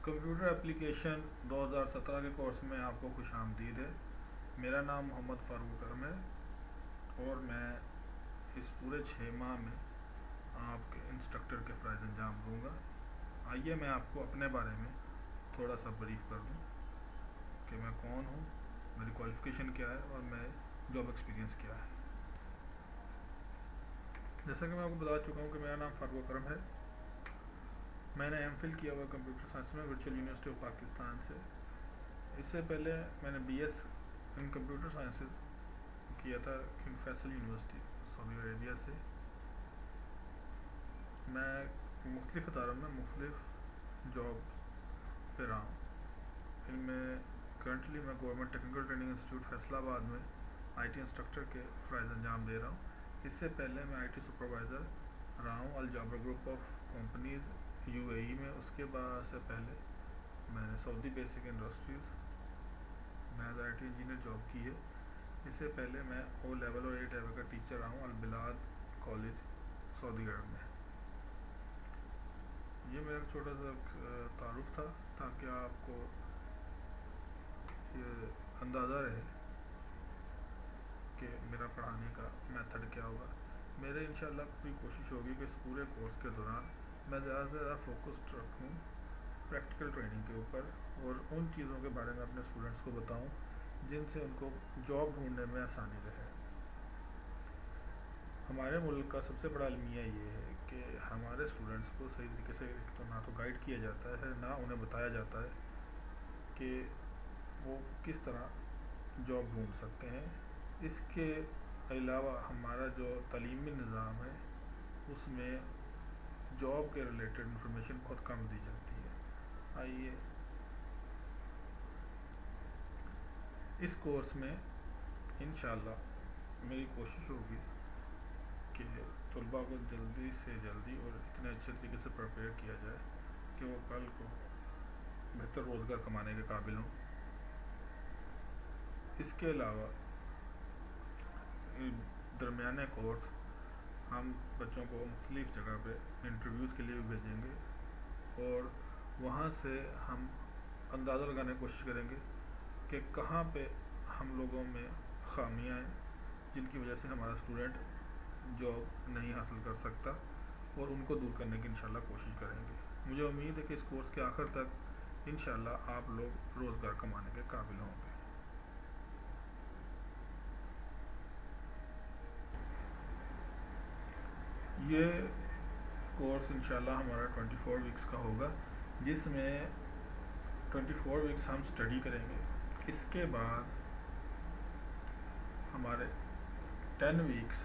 Computer application 2017 के course में आपको खुश आमदीद है। मेरा नाम मोहम्मद फ़ारूक अकरम है और मैं इस पूरे 6 माह में आपके इंस्ट्रक्टर के फ़राइज़ अंजाम दूँगा। आइए मैं आपको अपने बारे में थोड़ा सा ब्रीफ़ कर दूँ कि मैं कौन हूँ, मेरी क्वालिफ़िकेशन क्या है और मैं जॉब एक्सपीरियंस क्या है। जैसा कि मैं आपको बता चुका हूँ कि मेरा नाम फ़ारूक अकरम है। मैंने एमफिल किया हुआ कंप्यूटर साइंस में वर्चुअल यूनिवर्सिटी ऑफ पाकिस्तान से। इससे पहले मैंने बीएस इन कंप्यूटर साइंसेस किया था King Faisal university Saudi Arabia से। मैं मुख्तलिफ़ अदारों में मुख्तलिफ़ जॉब पे रहा हूँ। इनमें करंटली मैं government technical training institute Faisalabad में आईटी इंस्ट्रक्टर के फ़राइज़ अंजाम दे रहा हूँ। इससे पहले मैं आईटी सुपरवाइज़र रहा हूँ अल जाबरा ग्रुप ऑफ कंपनीज़ यूएई में। उसके बाद से पहले मैंने सऊदी बेसिक इंडस्ट्रीज़ में एज आईटी इंजीनियर जॉब की है। इससे पहले मैं ओ लेवल और ए लेवल का टीचर रहा हूँ अल बिलाद कॉलेज सऊदी अरब में। ये मेरा छोटा सा तारुफ था ताकि आपको ये अंदाज़ा रहे कि मेरा पढ़ाने का मेथड क्या होगा। मेरे इंशाल्लाह पूरी कोशिश होगी कि इस पूरे कोर्स के दौरान मैं ज़्यादा से ज़्यादा फोकस्ड रखूँ प्रैक्टिकल ट्रेनिंग के ऊपर और उन चीज़ों के बारे में अपने स्टूडेंट्स को बताऊँ जिनसे उनको जॉब ढूंढने में आसानी रहे। हमारे मुल्क का सबसे बड़ा अलमिया ये है कि हमारे स्टूडेंट्स को सही तरीके से तो ना तो गाइड किया जाता है, ना उन्हें बताया जाता है कि वो किस तरह जॉब ढूंढ सकते हैं। इसके अलावा हमारा जो तालीमी निज़ाम है उसमें जॉब के रिलेटेड इंफॉर्मेशन बहुत कम दी जाती है। आइए इस कोर्स में इंशाल्लाह मेरी कोशिश होगी कि तलबा को जल्दी से जल्दी और इतने अच्छे तरीके से प्रिपेयर किया जाए कि वो कल को बेहतर रोज़गार कमाने के काबिल हों। इसके अलावा दरमियाने कोर्स हम बच्चों को मुख्तलिफ़ जगह पे इंटरव्यूज़ के लिए भी भेजेंगे और वहाँ से हम अंदाज़ा लगाने की कोशिश करेंगे कि कहाँ पे हम लोगों में ख़ामियाँ हैं जिनकी वजह से हमारा स्टूडेंट जॉब नहीं हासिल कर सकता और उनको दूर करने की इंशाल्लाह कोशिश करेंगे। मुझे उम्मीद है कि इस कोर्स के आखिर तक इंशाल्लाह आप लोग रोज़गार कमाने के काबिल होंगे। ये कोर्स इंशाल्लाह हमारा 24 वीक्स का होगा जिसमें 24 वीक्स हम स्टडी करेंगे। इसके बाद हमारे 10 वीक्स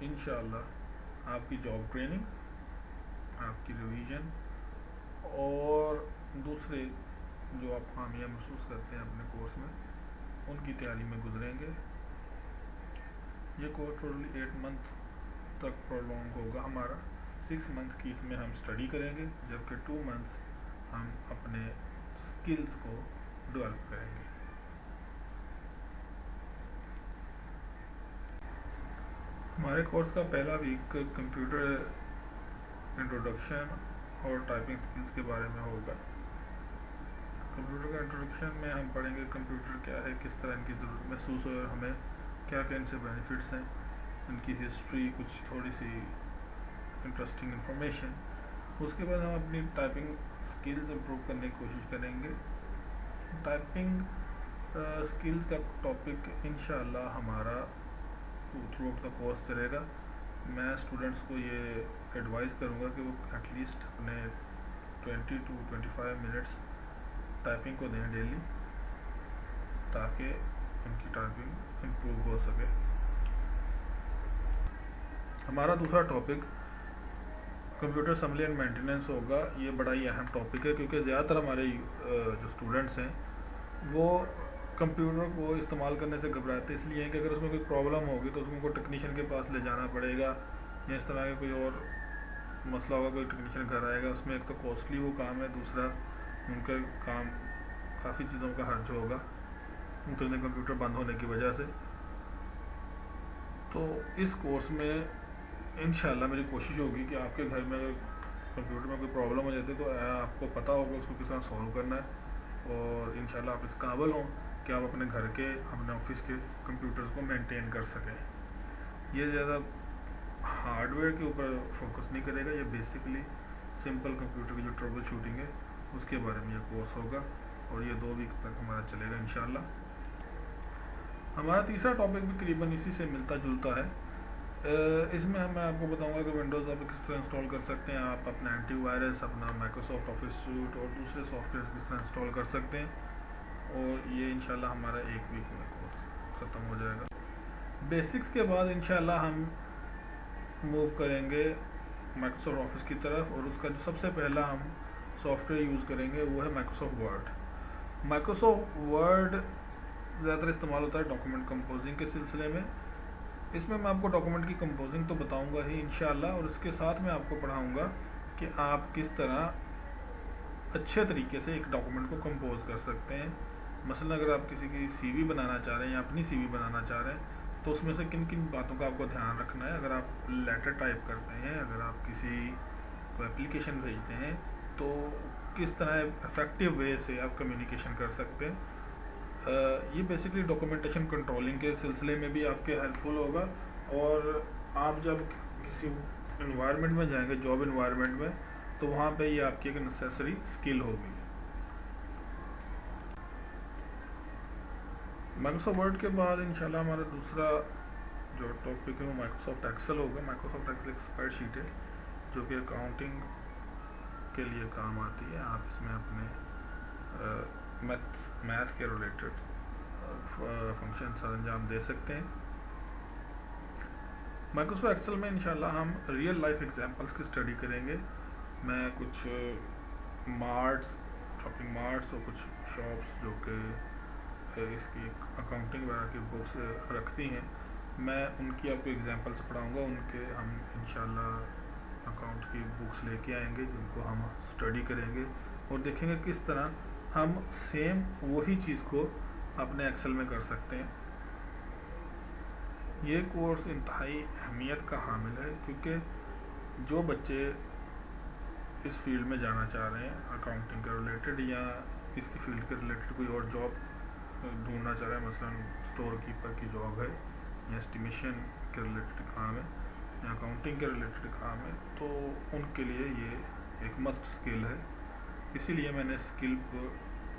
इंशाल्लाह आपकी जॉब ट्रेनिंग, आपकी रिवीजन और दूसरे जो आप खामियाँ महसूस करते हैं अपने कोर्स में उनकी तैयारी में गुजरेंगे। ये कोर्स टोटली 8 मंथ तक प्रोलॉन्ग होगा हमारा। 6 मंथ की इसमें हम स्टडी करेंगे जबकि 2 मंथ्स हम अपने स्किल्स को डेवलप करेंगे। हमारे कोर्स का पहला वीक कंप्यूटर इंट्रोडक्शन और टाइपिंग स्किल्स के बारे में होगा। कंप्यूटर का इंट्रोडक्शन में हम पढ़ेंगे कंप्यूटर क्या है, किस तरह इनकी ज़रूरत महसूस हो और हमें क्या क्या इनसे बेनिफिट्स हैं, इनकी हिस्ट्री, कुछ थोड़ी सी इंटरेस्टिंग इंफॉर्मेशन। उसके बाद हम अपनी टाइपिंग स्किल्स इम्प्रूव करने की कोशिश करेंगे। टाइपिंग स्किल्स का टॉपिक इंशाल्लाह हमारा थ्रू आउट द कोर्स चलेगा। मैं स्टूडेंट्स को ये एडवाइस करूँगा कि वो एटलीस्ट अपने 20 to 25 मिनट्स टाइपिंग को दें डेली ताकि उनकी टाइपिंग इम्प्रूव हो सके। हमारा दूसरा topic computer assembly and maintenance होगा। ये बड़ा ही अहम टॉपिक है क्योंकि ज़्यादातर हमारे जो स्टूडेंट्स हैं वो कंप्यूटर को इस्तेमाल करने से घबराते इसलिए हैं कि अगर उसमें कोई प्रॉब्लम होगी तो उसको कोई टेक्नीशियन के पास ले जाना पड़ेगा या इस तरह का कोई और मसला होगा, कोई टेक्नीशियन घर आएगा। उसमें एक तो कॉस्टली वो काम है, दूसरा उनका काम काफ़ी चीज़ों का खर्च होगा उतने कंप्यूटर बंद होने की वजह से। तो इस कोर्स में इंशाल्लाह मेरी कोशिश होगी कि आपके घर में कंप्यूटर में कोई प्रॉब्लम हो जाती है तो आपको पता होगा उसको किस तरह सॉल्व करना है, और इंशाल्लाह आप इस काबिल हों कि आप अपने घर के, अपने ऑफिस के कंप्यूटर्स को मेंटेन कर सकें। ये ज़्यादा हार्डवेयर के ऊपर फोकस नहीं करेगा, ये बेसिकली सिंपल कंप्यूटर की जो ट्रबल शूटिंग है उसके बारे में ये कोर्स होगा, और ये 2 वीक्स तक हमारा चलेगा इंशाल्लाह। हमारा तीसरा टॉपिक भी करीबन इसी से मिलता जुलता है। इसमें मैं आपको बताऊंगा कि विंडोज़ आप किस तरह इंस्टॉल कर सकते हैं, आप अपना एंटीवायरस, अपना माइक्रोसॉफ्ट ऑफिस सूट और दूसरे सॉफ्टवेयर किस तरह इंस्टॉल कर सकते हैं, और ये इंशाल्लाह हमारा 1 वीक में कोर्स ख़त्म हो जाएगा। बेसिक्स के बाद इंशाल्लाह हम मूव करेंगे माइक्रोसॉफ्ट ऑफिस की तरफ, और उसका जो सबसे पहला हम सॉफ्टवेयर यूज़ करेंगे वो है माइक्रोसॉफ्ट वर्ड। माइक्रोसॉफ्ट वर्ड ज़्यादातर इस्तेमाल होता है डॉक्यूमेंट कंपोजिंग के सिलसिले में। इसमें मैं आपको डॉक्यूमेंट की कंपोजिंग तो बताऊंगा ही इंशाल्लाह, और इसके साथ मैं आपको पढ़ाऊंगा कि आप किस तरह अच्छे तरीके से एक डॉक्यूमेंट को कंपोज कर सकते हैं। मसलन अगर आप किसी की सीवी बनाना चाह रहे हैं या अपनी सीवी बनाना चाह रहे हैं तो उसमें से किन किन बातों का आपको ध्यान रखना है। अगर आप लेटर टाइप करते हैं, अगर आप किसी को एप्लीकेशन भेजते हैं, तो किस तरह इफ़ेक्टिव वे से आप कम्युनिकेशन कर सकते हैं। ये बेसिकली डॉक्यूमेंटेशन कंट्रोलिंग के सिलसिले में भी आपके हेल्पफुल होगा, और आप जब किसी इन्वायरमेंट में जाएंगे, जॉब इन्वायरमेंट में, तो वहाँ पे ये आपकी एक नेसेसरी स्किल होगी। माइक्रोसॉफ्ट वर्ड के बाद इंशाल्लाह हमारा दूसरा जो टॉपिक है वो माइक्रोसॉफ्ट एक्सेल होगा। माइक्रोसॉफ्ट एक्सेल एक स्प्रेडशीट है जो कि अकाउंटिंग के लिए काम आती है। आप इसमें अपने मैथ के रिलेटेड फंक्शन अंजाम दे सकते हैं। माइक्रोसॉफ्ट एक्सेल में इंशाल्लाह हम रियल लाइफ एग्जांपल्स की स्टडी करेंगे। मैं कुछ मार्ट्स, शॉपिंग मार्ट्स और कुछ शॉप्स जो कि इसकी अकाउंटिंग वगैरह की बुक्स रखती हैं, मैं उनकी आपको एग्जांपल्स पढ़ाऊंगा। उनके हम इंशाल्लाह अकाउंट की बुक्स लेके आएंगे जिनको हम स्टडी करेंगे और देखेंगे किस तरह हम सेम वही चीज़ को अपने एक्सेल में कर सकते हैं। ये कोर्स इंतहाई अहमियत का हामिल है क्योंकि जो बच्चे इस फील्ड में जाना चाह रहे हैं अकाउंटिंग के रिलेटेड या इसकी फील्ड के रिलेटेड कोई और जॉब ढूंढना चाह रहे हैं, मसलन स्टोर कीपर की जॉब है या एस्टिमेशन के रिलेटेड काम है या अकाउंटिंग के रिलेटेड काम है, तो उनके लिए ये एक मस्ट स्किल है। इसीलिए मैंने स्किल को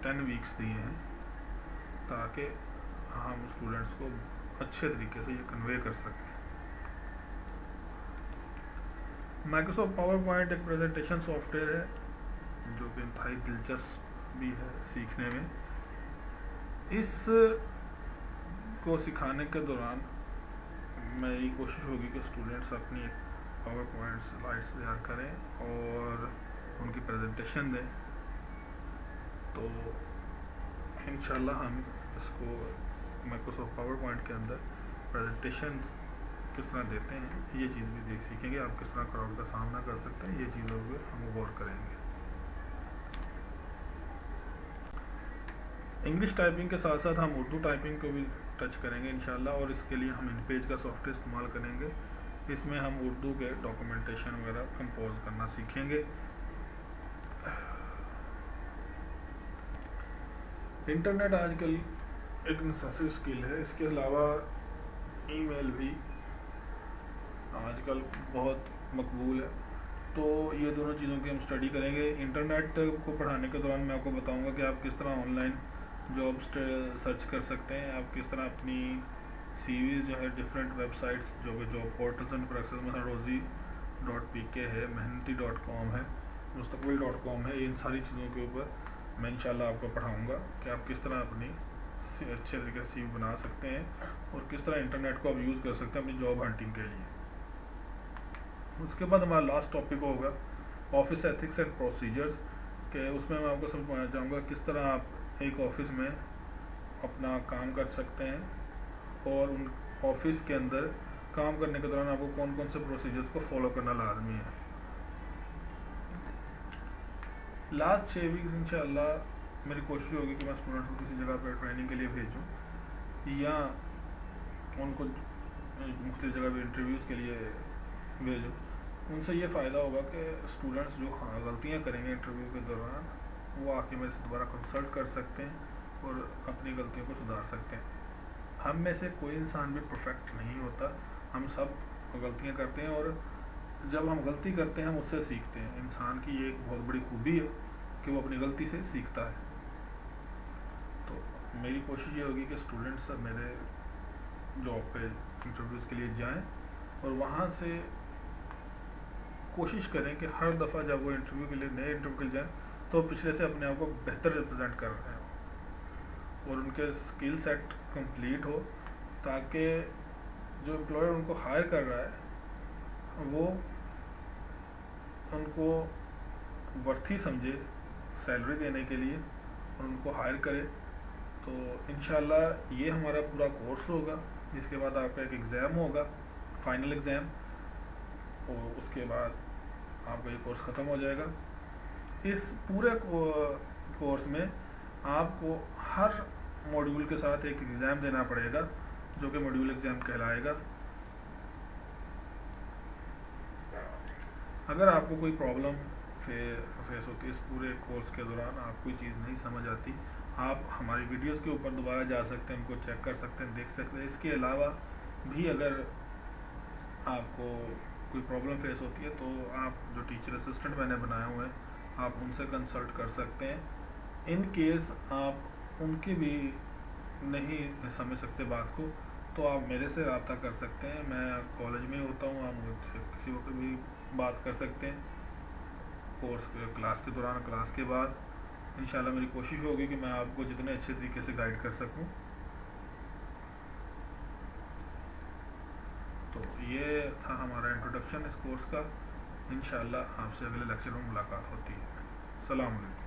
10 वीक्स दिए हैं ताकि हम स्टूडेंट्स को अच्छे तरीके से ये कन्वे कर सकें। माइक्रोसॉफ्ट पावर पॉइंट एक प्रेजेंटेशन सॉफ्टवेयर है जो कि इंतहाई दिलचस्प भी है सीखने में। इस को सिखाने के दौरान मेरी कोशिश होगी कि स्टूडेंट्स अपनी एक पावर पॉइंट स्लाइड्स तैयार करें और उनकी प्रेजेंटेशन दें, तो इंशाल्लाह हम इसको माइक्रोसॉफ्ट पावर पॉइंट के अंदर प्रेजेंटेशन किस तरह देते हैं ये चीज़ भी सीखेंगे। आप किस तरह क्राउड का सामना कर सकते हैं, ये चीज़ों पर हम गौर करेंगे। इंग्लिश टाइपिंग के साथ साथ हम उर्दू टाइपिंग को भी टच करेंगे इंशाल्लाह, और इसके लिए हम इनपेज का सॉफ्टवेयर इस्तेमाल करेंगे। इसमें हम उर्दू के डॉक्यूमेंटेशन वगैरह कंपोज करना सीखेंगे। इंटरनेट आजकल एक नेसेसरी स्किल है। इसके अलावा ईमेल भी आजकल बहुत मकबूल है, तो ये दोनों चीज़ों की हम स्टडी करेंगे। इंटरनेट को पढ़ाने के दौरान मैं आपको बताऊंगा कि आप किस तरह ऑनलाइन जॉब सर्च कर सकते हैं, आप किस तरह अपनी सीवीज़ जो है डिफरेंट वेबसाइट्स जो कि जॉब पोर्टल्स एंड प्रोसेस में rozi.pk है, mehnati.com है, mustaqbil.com है, इन सारी चीज़ों के ऊपर मैं इंशाल्लाह आपको पढ़ाऊंगा कि आप किस तरह अपनी अच्छे तरीके से सीवी बना सकते हैं और किस तरह इंटरनेट को आप यूज़ कर सकते हैं अपनी जॉब हंटिंग के लिए। उसके बाद हमारा लास्ट टॉपिक होगा ऑफिस एथिक्स एंड प्रोसीजर्स के। उसमें मैं आपको समझाना चाहूँगा किस तरह आप एक ऑफिस में अपना काम कर सकते हैं और उन ऑफिस के अंदर काम करने के दौरान आपको कौन कौन से प्रोसीजर्स को फॉलो करना लाजमी है। लास्ट 6 वीक्स इंशाल्लाह मेरी कोशिश होगी कि मैं स्टूडेंट्स को किसी जगह पर ट्रेनिंग के लिए भेजूँ या उनको मुख्तलिफ जगह पर इंटरव्यूज़ के लिए भेजूँ। ان سے یہ فائدہ ہوگا کہ اسٹوڈنٹس جو غلطیاں کریں گے انٹرویو کے دوران وہ آ کے میرے سے دوبارہ کنسلٹ کر سکتے ہیں اور اپنی غلطیوں کو سدھار سکتے ہیں. ہم میں سے کوئی انسان بھی پرفیکٹ نہیں ہوتا, ہم سب غلطیاں کرتے ہیں, اور جب ہم غلطی کرتے ہیں ہم اس سے سیکھتے ہیں. انسان کی یہ ایک بہت بڑی خوبی ہے کہ وہ اپنی غلطی سے سیکھتا ہے. تو میری کوشش یہ ہوگی کہ اسٹوڈنٹس میرے جاب پہ انٹرویوز کے لیے جائیں اور وہاں سے کوشش کریں کہ ہر دفعہ جب وہ انٹرویو کے لیے نئے انٹرویو کے لیے جائیں تو پچھلے سے اپنے آپ کو بہتر ریپرزینٹ کر رہے ہوں اور ان کے اسکل سیٹ کمپلیٹ ہو, تاکہ جو امپلائر ان کو ہائر کر رہا ہے وہ ان کو ورتھی سمجھے سیلری دینے کے لیے اور ان کو ہائر کرے. تو انشاءاللہ یہ ہمارا پورا کورس ہوگا, جس کے بعد آپ کا ایک ایگزام ہوگا, فائنل ایگزام, اور اس کے بعد آپ کا یہ کورس ختم ہو جائے گا. اس پورے کورس میں آپ کو ہر موڈیول کے ساتھ ایک ایگزام دینا پڑے گا جو کہ موڈیول ایگزام کہلائے گا. اگر آپ کو کوئی پرابلم فیس ہوتی ہے اس پورے کورس کے دوران, آپ کوئی چیز نہیں سمجھ آتی, آپ ہماری ویڈیوز کے اوپر دوبارہ جا سکتے ہیں, ان کو چیک کر سکتے ہیں, دیکھ سکتے ہیں. اس کے علاوہ بھی اگر آپ کو کوئی پرابلم فیس ہوتی ہے تو آپ جو ٹیچر اسسٹنٹ میں نے بنائے ہوئے ہیں آپ ان سے کنسلٹ کر سکتے ہیں. ان کیس آپ ان کی بھی نہیں سمجھ سکتے بات کو تو آپ میرے سے رابطہ کر سکتے ہیں. میں کالج میں ہوتا ہوں, آپ مجھ سے کسی وقت بھی بات کر سکتے ہیں, کورس کلاس کے دوران, کلاس کے بعد. انشاءاللہ میری کوشش ہوگی کہ میں آپ کو جتنے اچھے طریقے سے گائیڈ کر سکوں. تو یہ تھا ہمارا انٹروڈکشن اس کورس کا. انشاءاللہ آپ سے اگلے لیکچر میں ملاقات ہوتی ہے. السلام علیکم.